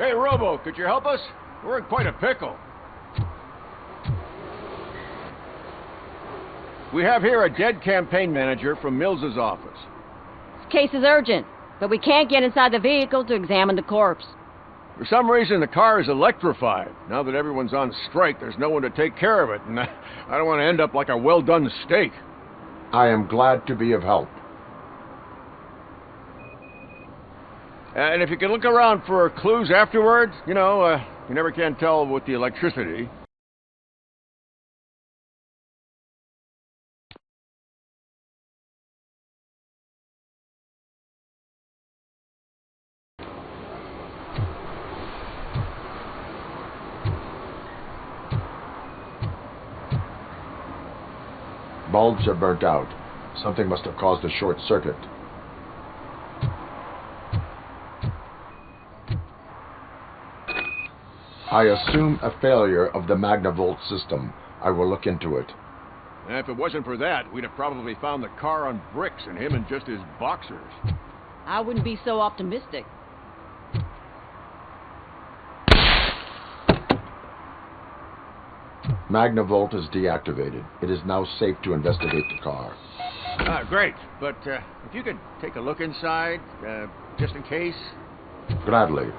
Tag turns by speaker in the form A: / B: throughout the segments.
A: Hey, Robo, could you help us? We're in quite a pickle. We have here a dead campaign manager from Mills's office.
B: This case is urgent, but we can't get inside the vehicle to examine the corpse.
A: For some reason, the car is electrified. Now that everyone's on strike, there's no one to take care of it, and I don't want to end up like a well-done steak.
C: I am glad to be of help.
A: And if you could look around for clues afterwards, you never can tell with the electricity.
C: Bulbs are burnt out. Something must have caused a short circuit. I assume a failure of the Magnavolt system. I will look into it.
A: And if it wasn't for that, we'd have probably found the car on bricks and him in just his boxers.
B: I wouldn't be so optimistic.
C: Magnavolt is deactivated. It is now safe to investigate the car.
A: Great. But if you could take a look inside, just in case.
C: Gladly.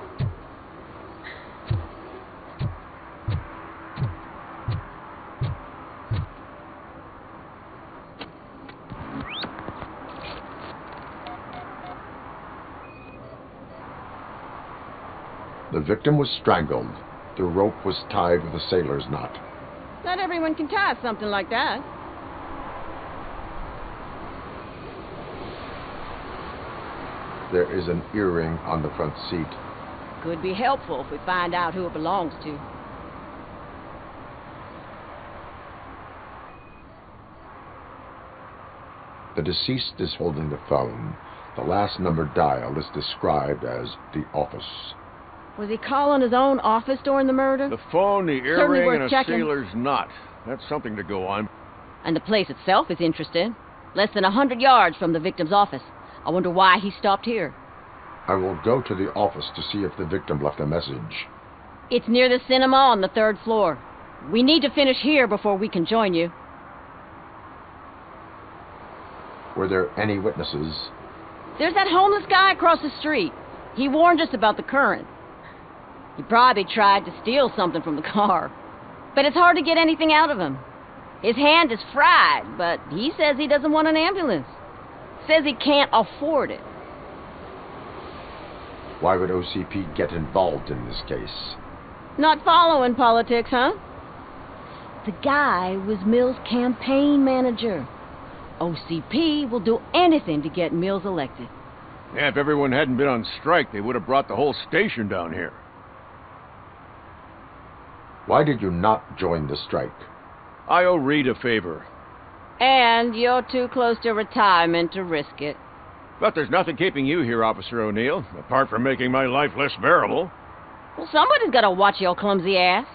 C: The victim was strangled. The rope was tied with a sailor's knot.
B: Not everyone can tie something like that.
C: There is an earring on the front seat.
B: Could be helpful if we find out who it belongs to.
C: The deceased is holding the phone. The last number dialed is described as the office.
B: Was he calling his own office during the murder?
A: The phone, the
B: Certainly
A: earring,
B: worth
A: and a
B: checking.
A: sailor's knot. That's something to go on.
B: And the place itself is interesting. Less than 100 yards from the victim's office. I wonder why he stopped here.
C: I will go to the office to see if the victim left a message.
B: It's near the cinema on the 3rd floor. We need to finish here before we can join you.
C: Were there any witnesses?
B: There's that homeless guy across the street. He warned us about the current. He probably tried to steal something from the car. But it's hard to get anything out of him. His hand is fried, but he says he doesn't want an ambulance. Says he can't afford it.
C: Why would OCP get involved in this case?
B: Not following politics, huh? The guy was Mills' campaign manager. OCP will do anything to get Mills elected.
A: Yeah, if everyone hadn't been on strike, they would have brought the whole station down here.
C: Why did you not join the strike?
A: I owe Reed a favor.
B: And you're too close to retirement to risk it.
A: But there's nothing keeping you here, Officer O'Neill, apart from making my life less bearable.
B: Well, somebody's got to watch your clumsy ass.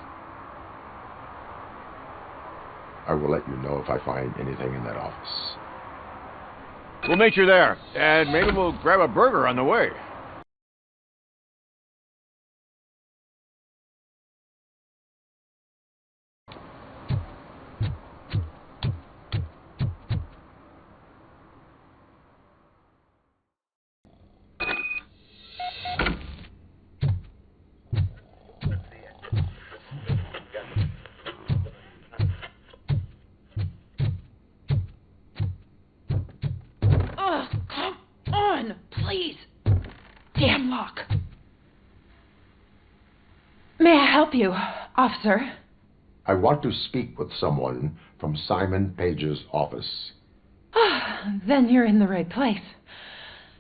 C: I will let you know if I find anything in that office.
A: We'll meet you there, and maybe we'll grab a burger on the way.
D: Please. Damn lock. May I help you, officer?
C: I want to speak with someone from Simon Page's office.
D: Then you're in the right place.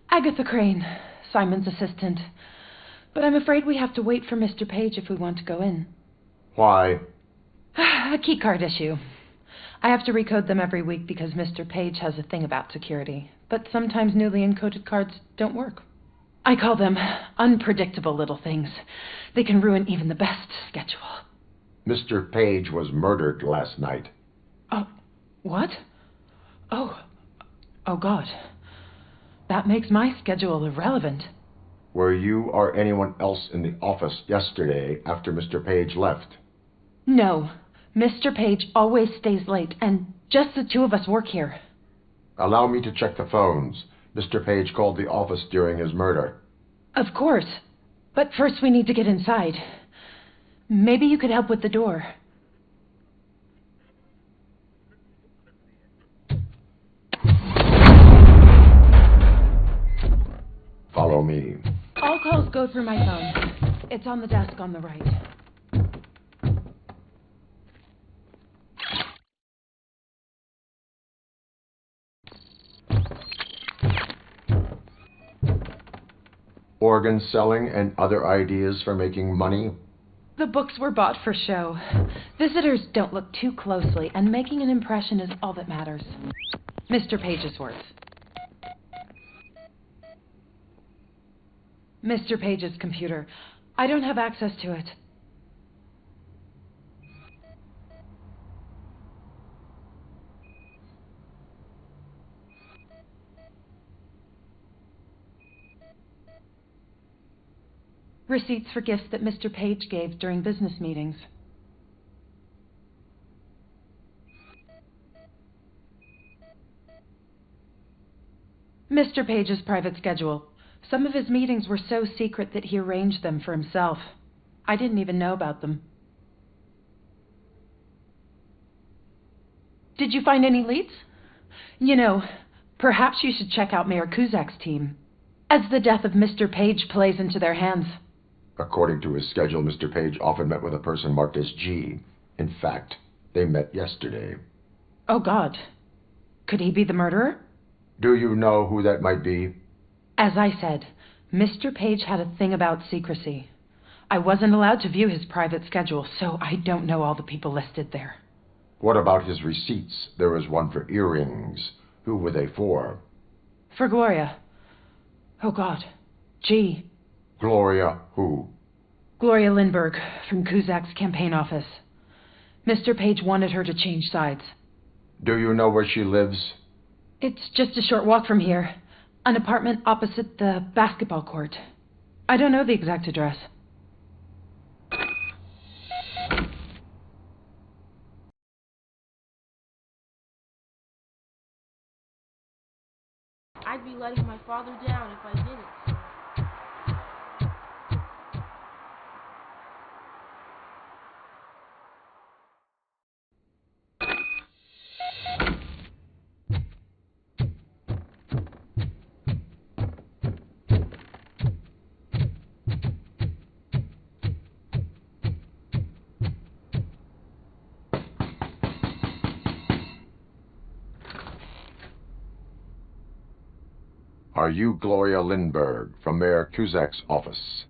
D: Agatha Crane, Simon's assistant. But I'm afraid we have to wait for Mr. Page if we want to go in.
C: Why?
D: A key card issue. I have to recode them every week because Mr. Page has a thing about security. But sometimes newly encoded cards don't work. I call them unpredictable little things. They can ruin even the best schedule.
C: Mr. Page was murdered last night.
D: Oh, what? Oh God. That makes my schedule irrelevant.
C: Were you or anyone else in the office yesterday after Mr. Page left?
D: No. Mr. Page always stays late, and just the two of us work here.
C: Allow me to check the phones. Mr. Page called the office during his murder.
D: Of course. But first we need to get inside. Maybe you could help with the door.
C: Follow me.
D: All calls go through my phone. It's on the desk on the right.
C: Organ selling and other ideas for making money?
D: The books were bought for show. Visitors don't look too closely, and making an impression is all that matters. Mr. Page's words. Mr. Page's computer. I don't have access to it. Receipts for gifts that Mr. Page gave during business meetings. Mr. Page's private schedule. Some of his meetings were so secret that he arranged them for himself. I didn't even know about them. Did you find any leads? You know, perhaps you should check out Mayor Kuzak's team, as the death of Mr. Page plays into their hands.
C: According to his schedule, Mr. Page often met with a person marked as G. In fact, they met yesterday.
D: Oh, God. Could he be the murderer?
C: Do you know who that might be?
D: As I said, Mr. Page had a thing about secrecy. I wasn't allowed to view his private schedule, so I don't know all the people listed there.
C: What about his receipts? There was one for earrings. Who were they for?
D: For Gloria. Oh, God. G.
C: Gloria who?
D: Gloria Lindbergh, from Kuzak's campaign office. Mr. Page wanted her to change sides.
C: Do you know where she lives?
D: It's just a short walk from here. An apartment opposite the basketball court. I don't know the exact address.
E: I'd be letting my father down if I didn't.
C: Are you Gloria Lindbergh from Mayor Kuzak's office?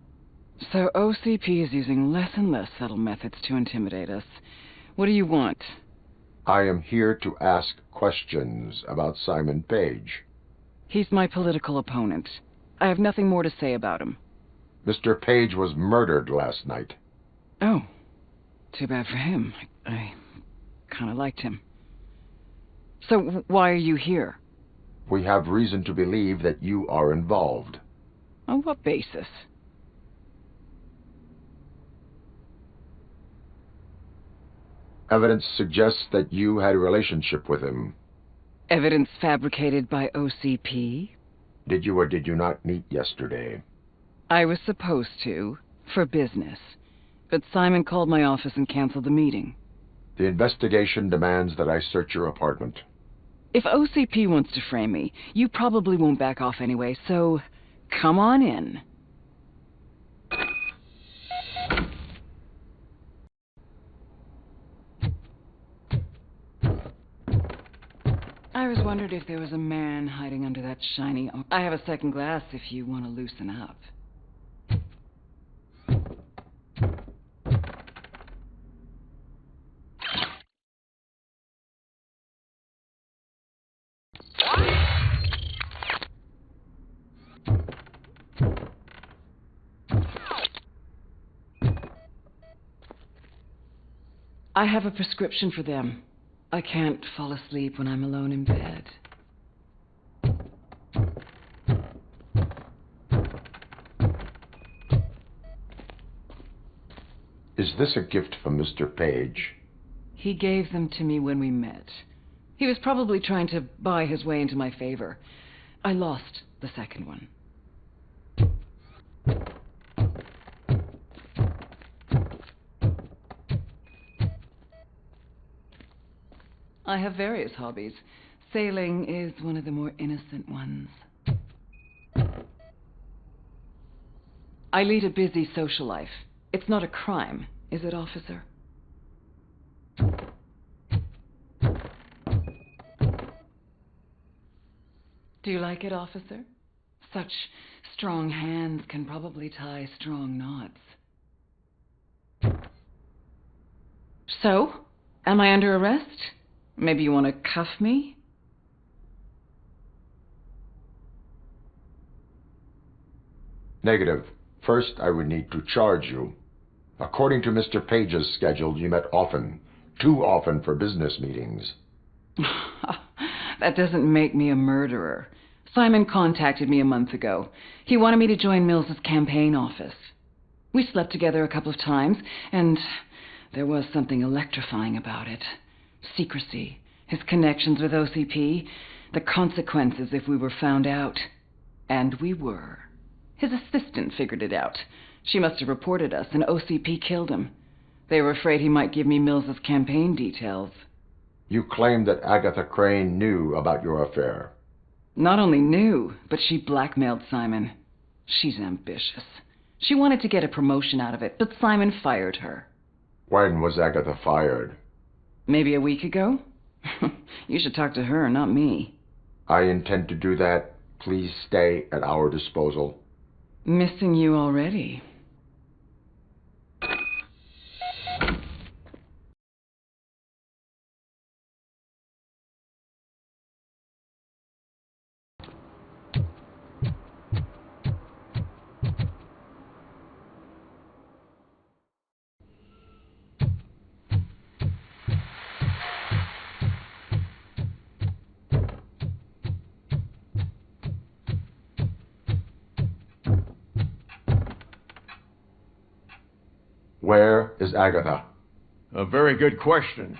F: So OCP is using less and less subtle methods to intimidate us. What do you want?
C: I am here to ask questions about Simon Page.
F: He's my political opponent. I have nothing more to say about him.
C: Mr. Page was murdered last night.
F: Oh, too bad for him. I kind of liked him. So why are you here?
C: We have reason to believe that you are involved.
F: On what basis?
C: Evidence suggests that you had a relationship with him.
F: Evidence fabricated by OCP?
C: Did you or did you not meet yesterday?
F: I was supposed to, for business. But Simon called my office and canceled the meeting.
C: The investigation demands that I search your apartment.
F: If OCP wants to frame me, you probably won't back off anyway, so come on in. I was wondering if there was a man hiding under that shiny... I have a second glass if you want to loosen up. I have a prescription for them. I can't fall asleep when I'm alone in bed.
C: Is this a gift from Mr. Page?
F: He gave them to me when we met. He was probably trying to buy his way into my favor. I lost the second one. I have various hobbies. Sailing is one of the more innocent ones. I lead a busy social life. It's not a crime, is it, officer? Do you like it, officer? Such strong hands can probably tie strong knots. So, am I under arrest? Maybe you want to cuff me?
C: Negative. First, I would need to charge you. According to Mr. Page's schedule, you met often. Too often for business meetings.
F: That doesn't make me a murderer. Simon contacted me a month ago. He wanted me to join Mills's campaign office. We slept together a couple of times, and there was something electrifying about it. Secrecy, his connections with OCP, the consequences if we were found out. And we were. His assistant figured it out. She must have reported us, and OCP killed him. They were afraid he might give me Mills's campaign details.
C: You claimed that Agatha Crane knew about your affair.
F: Not only knew, but she blackmailed Simon. She's ambitious. She wanted to get a promotion out of it, but Simon fired her.
C: When was Agatha fired?
F: Maybe a week ago? You should talk to her, not me.
C: I intend to do that. Please stay at our disposal.
F: Missing you already.
C: Where is Agatha?
A: A very good question.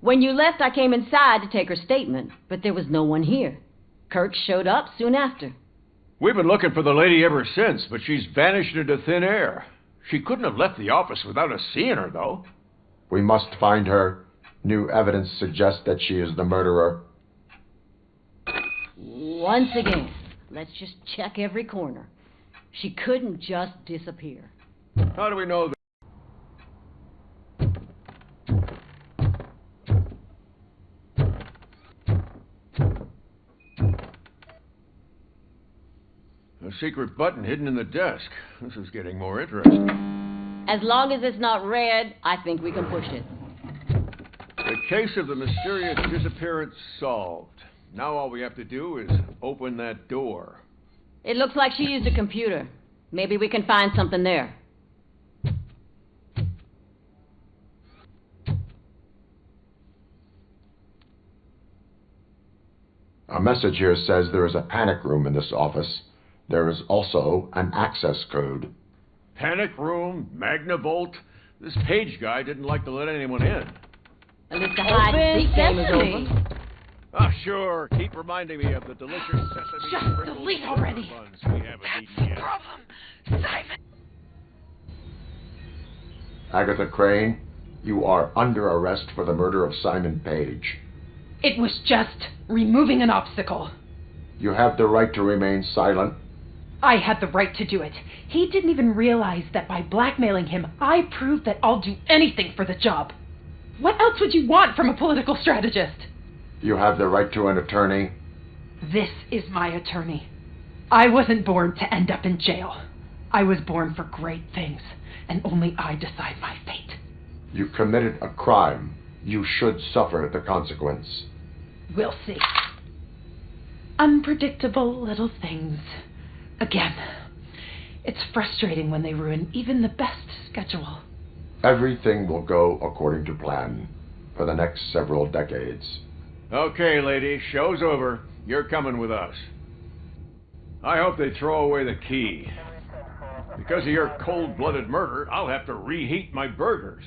B: When you left, I came inside to take her statement, but there was no one here. Kurtz showed up soon after.
A: We've been looking for the lady ever since, but she's vanished into thin air. She couldn't have left the office without us seeing her, though.
C: We must find her. New evidence suggests that she is the murderer.
B: Once again, let's just check every corner. She couldn't just disappear.
A: How do we know that? A secret button hidden in the desk. This is getting more interesting.
B: As long as it's not red, I think we can push it.
A: The case of the mysterious disappearance solved. Now all we have to do is open that door.
B: It looks like she used a computer. Maybe we can find something there.
C: A message here says there is a panic room in this office. There is also an access code.
A: Panic room, Magnavolt. This Page guy didn't like to let anyone in.
B: At least the hide-and-seek game is over.
A: Ah, sure. Keep reminding me of the delicious sesame
D: Just
A: sprinkled
D: delete
A: sugar
D: already.
A: buns we haven't eaten yet.
D: Simon!
C: Agatha Crane, you are under arrest for the murder of Simon Page.
D: It was just removing an obstacle.
C: You have the right to remain silent.
D: I had the right to do it. He didn't even realize that by blackmailing him, I proved that I'll do anything for the job. What else would you want from a political strategist?
C: You have the right to an attorney.
D: This is my attorney. I wasn't born to end up in jail. I was born for great things, and only I decide my fate.
C: You committed a crime. You should suffer the consequence.
D: We'll see. Unpredictable little things. Again, it's frustrating when they ruin even the best schedule.
C: Everything will go according to plan for the next several decades.
A: Okay, lady, show's over. You're coming with us. I hope they throw away the key. Because of your cold-blooded murder, I'll have to reheat my burgers.